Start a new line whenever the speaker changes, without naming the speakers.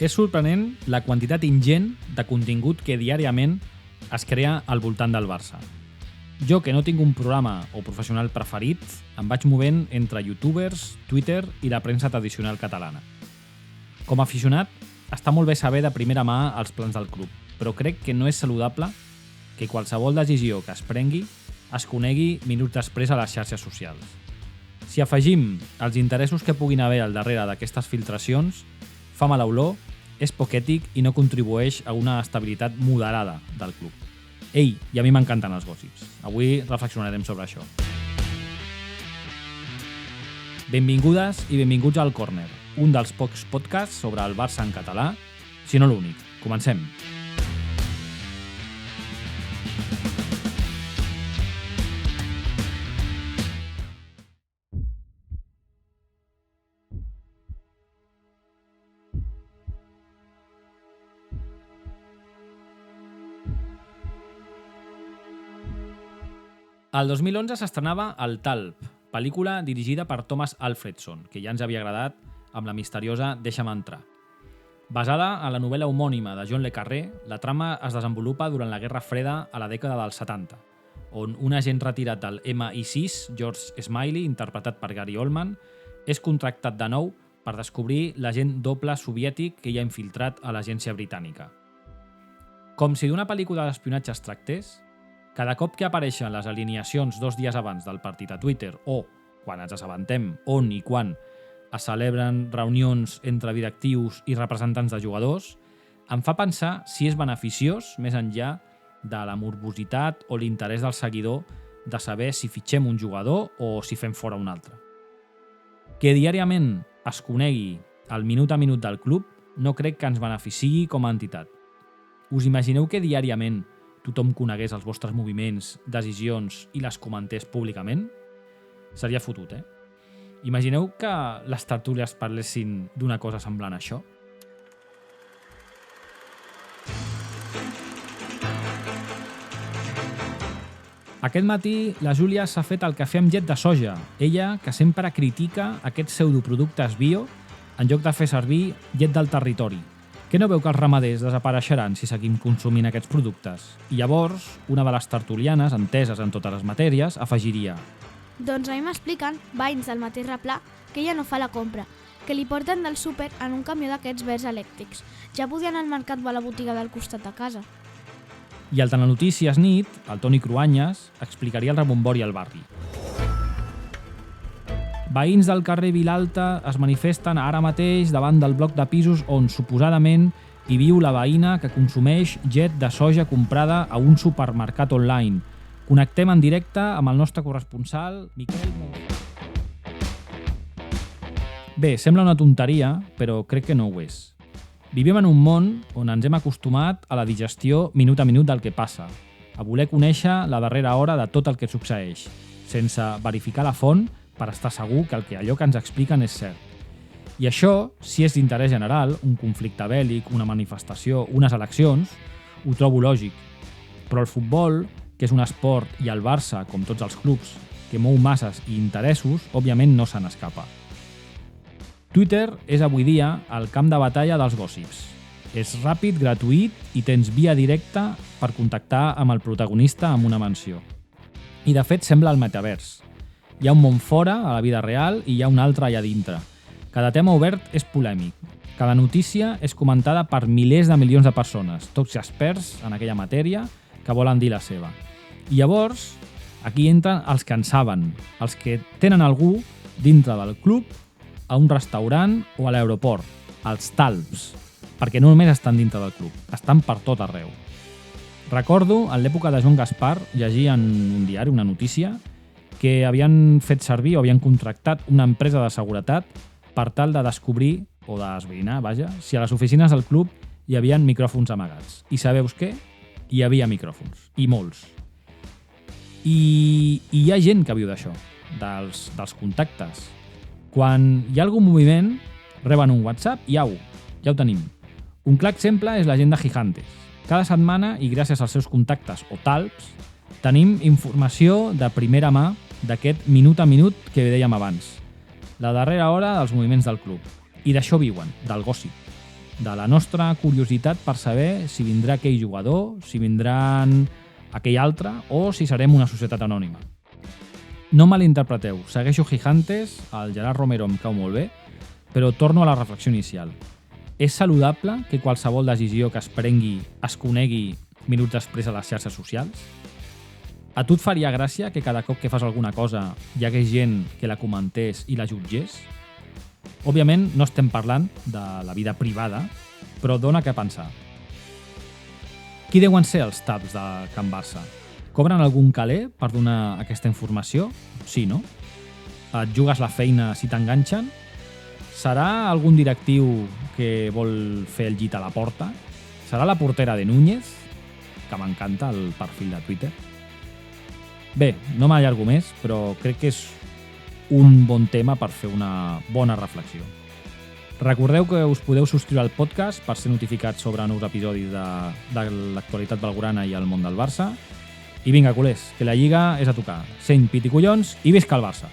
És sorprenent la quantitat ingent de contingut que diàriament es crea al voltant del Barça. Jo, que no tinc un programa o professional preferit, em vaig movent entre youtubers, Twitter i la premsa tradicional catalana. Com a aficionat, està molt bé saber de primera mà els plans del club, però crec que no és saludable que qualsevol decisió que es prengui es conegui minuts després a les xarxes socials. Si afegim els interessos que puguin haver al darrere d'aquestes filtracions, fa mala olor, és poc ètic i no contribueix a una estabilitat moderada del club. Ei, i a mi m'encanten els gossips. Avui reflexionarem sobre això. Benvingudes i benvinguts al Corner, un dels pocs podcasts sobre el Barça en català, si no l'únic. Comencem. El 2011 s'estrenava El Talp, pel·lícula dirigida per Thomas Alfredson, que ja ens havia agradat amb la misteriosa Deixa'm entrar. Basada en la novel·la homònima de John le Carré, la trama es desenvolupa durant la Guerra Freda a la dècada dels 70, on un agent retirat del MI6, George Smiley, interpretat per Gary Oldman, és contractat de nou per descobrir l'agent doble soviètic que hi ha infiltrat a l'agència britànica. Com si d'una pel·lícula d'espionatge es tractés, cada cop que apareixen les alineacions 2 dies abans del partit a Twitter o, quan ens assabentem on i quan es celebren reunions entre directius i representants de jugadors, em fa pensar si és beneficiós, més enllà de la morbositat o l'interès del seguidor de saber si fitxem un jugador o si fem fora un altre. Que diàriament es conegui el minut a minut del club no crec que ens beneficiï com a entitat. Us imagineu que diàriament tothom conegués els vostres moviments, decisions i les comentés públicament? Seria fotut, Imagineu que les tertúlies parlessin d'una cosa semblant a això? Aquest matí la Júlia s'ha fet el cafè amb llet de soja, ella que sempre critica aquests pseudoproductes bio en lloc de fer servir llet del territori. Que no veu que els ramaders desapareixeran si seguim consumint aquests productes? I llavors, una de les tertulianes, enteses en totes les matèries, afegiria:
Doncs a mi m'expliquen, veïns del mateix replà, que ella no fa la compra, que li porten del súper en un camió d'aquests verds elèctrics. Ja podia anar al mercat o a la botiga del costat de casa.
I al Telenotícies Nit, el Toni Cruanyes explicaria el rebombori al barri. Veïns del carrer Vilalta es manifesten ara mateix davant del bloc de pisos on suposadament hi viu la veïna que consumeix llet de soja comprada a un supermercat online. Connectem en directe amb el nostre corresponsal, Miquel Mou. Bé, sembla una tonteria, però crec que no ho és. Vivim en un món on ens hem acostumat a la digestió minut a minut del que passa, a voler conèixer la darrera hora de tot el que succeeix, sense verificar la font per estar segur que allò que ens expliquen és cert. I això, si és d'interès general, un conflicte bèl·lic, una manifestació, unes eleccions, ho trobo lògic. Però el futbol, que és un esport, i el Barça, com tots els clubs, que mou masses i interessos, òbviament no se n'escapa. Twitter és avui dia el camp de batalla dels gossips. És ràpid, gratuït i tens via directa per contactar amb el protagonista amb una menció. I de fet sembla el metavers. Hi ha un món fora, a la vida real, i hi ha un altre allà dintre. Cada tema obert és polèmic. Cada notícia és comentada per milers de milions de persones, tots experts en aquella matèria, que volen dir la seva. I llavors, aquí entren els que en saben, els que tenen algú dintre del club, a un restaurant o a l'aeroport, els talps, perquè no només estan dintre del club, estan per tot arreu. Recordo, en l'època de Joan Gaspar, llegir en un diari una notícia que havien fet servir o havien contractat una empresa de seguretat per tal de descobrir, o d'esbrinar, vaja, si a les oficines del club hi havia micròfons amagats. I sabeu què? Hi havia micròfons, i molts. I hi ha gent que viu d'això, dels contactes. Quan hi ha algun moviment, reben un WhatsApp i au, ja ho tenim. Un clar exemple és la gent de Gigantes. Cada setmana, i gràcies als seus contactes o talps, tenim informació de primera mà d'aquest minut a minut que dèiem abans. La darrera hora dels moviments del club. I d'això viuen, del gossip. de la nostra curiositat per saber si vindrà aquell jugador, si vindran aquell altre o si serem una societat anònima. No malinterpreteu, segueixo Gigantes, el Gerard Romero em cau molt bé, però torno a la reflexió inicial. És saludable que qualsevol decisió que es prengui es conegui minuts després a les xarxes socials? A tu et faria gràcia que cada cop que fas alguna cosa hi hagués gent que la comentés i la jutgés? Òbviament no estem parlant de la vida privada, però dona què pensar. Qui deuen ser els taps de Can Barça? Cobren algun caler per donar aquesta informació? Sí, no? Et jugues la feina si t'enganxen? Serà algun directiu que vol fer el llit a la porta? Serà la portera de Núñez? Que m'encanta el perfil de Twitter. Bé, no m'allargo més, però crec que és un bon tema per fer una bona reflexió. Recordeu que us podeu subscriure al podcast per ser notificats sobre nous episodis de l'actualitat blaugrana i el món del Barça. I vinga, culers, que la Lliga és a tocar. Seny, pit i collons i visca el Barça!